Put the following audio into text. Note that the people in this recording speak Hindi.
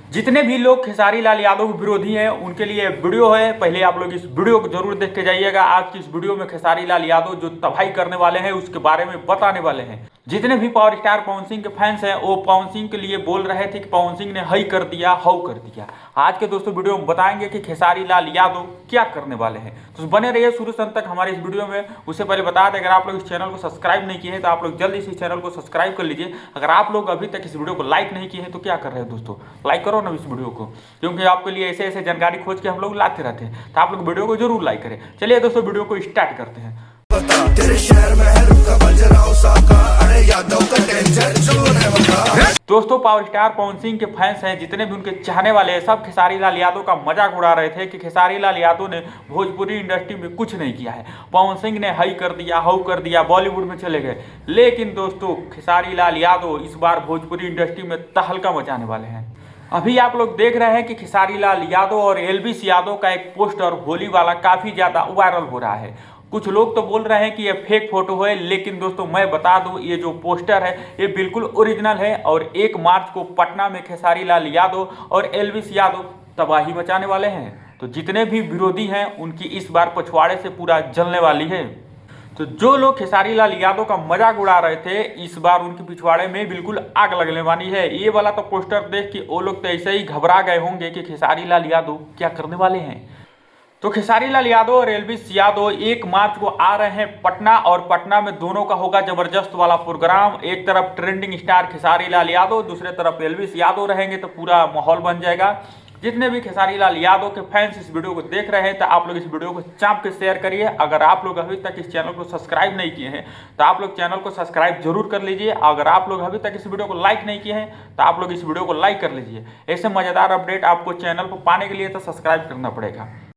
जितने भी लोग खेसारी लाल यादव के विरोधी हैं उनके लिए वीडियो है, पहले आप लोग इस वीडियो को जरूर देख के जाइएगा। आज की इस वीडियो में खेसारी लाल यादव जो तबाही करने वाले हैं उसके बारे में बताने वाले हैं। जितने भी पावर स्टार पवन सिंह के फैंस हैं वो पवन सिंह के लिए बोल रहे थे कि पवन सिंह ने हई कर दिया, हाउ कर दिया। आज के दोस्तों वीडियो में बताएंगे कि खेसारी लाल यादव क्या करने वाले हैं, तो बने रहिए शुरू से अंत तक हमारे इस वीडियो में। उससे पहले बता दें, अगर आप लोग इस चैनल को सब्सक्राइब नहीं किए हैं तो आप लोग जल्दी से इस चैनल को सब्सक्राइब कर लीजिए। अगर आप लोग अभी तक इस वीडियो को लाइक नहीं किए हैं तो क्या कर रहे हैं दोस्तों, लाइक करो ना इस वीडियो को, क्योंकि आपके लिए ऐसे ऐसे जानकारी खोज के हम लोग लाते रहते हैं। तो आप लोग वीडियो को जरूर लाइक करें। चलिए दोस्तों वीडियो को स्टार्ट करते हैं। तेरे शहर में है रुका बजराओ साका, अरे यादव का टेंशन छोड़ने वाला। दोस्तों पावर स्टार पवन सिंह के फैंस हैं, जितने भी उनके चाहने वाले हैं, सब खेसारी लाल यादव का मजाक उड़ा रहे थे कि खेसारी लाल यादव ने भोजपुरी इंडस्ट्री में कुछ नहीं किया है, पवन सिंह ने हई कर दिया, हाउ कर दिया, बॉलीवुड में चले गए। लेकिन दोस्तों खेसारी लाल यादव इस बार भोजपुरी इंडस्ट्री में तहलका मचाने वाले हैं। अभी आप लोग देख रहे हैं कि खेसारी लाल यादव और एल्विस यादव का एक पोस्टर होली वाला काफी ज्यादा वायरल हो रहा है। कुछ लोग तो बोल रहे हैं कि ये फेक फोटो है, लेकिन दोस्तों मैं बता दूं ये जो पोस्टर है ये बिल्कुल ओरिजिनल है। और 1 मार्च को पटना में खेसारी लाल यादव और एल्विस यादव तबाही मचाने वाले हैं। तो जितने भी विरोधी हैं उनकी इस बार पछवाड़े से पूरा जलने वाली है। तो जो लोग खेसारी लाल यादव का मजाक उड़ा रहे थे, इस बार उनके पिछवाड़े में बिल्कुल आग लगने वाली है। ये वाला तो पोस्टर देख के वो लोग तो ऐसे ही घबरा गए होंगे कि खेसारी लाल यादव क्या करने वाले हैं। तो खेसारी लाल यादव और एल्विस यादव 1 मार्च को आ रहे हैं पटना, और पटना में दोनों का होगा जबरदस्त वाला प्रोग्राम। एक तरफ ट्रेंडिंग स्टार खेसारी लाल यादव, दूसरे तरफ एल्विस यादव रहेंगे, तो पूरा माहौल बन जाएगा। जितने भी खेसारी लाल यादव के फैंस इस वीडियो को देख रहे हैं तो आप लोग इस वीडियो को चाप के शेयर करिए। अगर आप लोग अभी तक इस चैनल को सब्सक्राइब नहीं किए हैं तो आप लोग चैनल को सब्सक्राइब जरूर कर लीजिए। अगर आप लोग अभी तक इस वीडियो को लाइक नहीं किए हैं तो आप लोग इस वीडियो को लाइक कर लीजिए। ऐसे मजेदार अपडेट आपको चैनल पर पाने के लिए तो सब्सक्राइब करना पड़ेगा।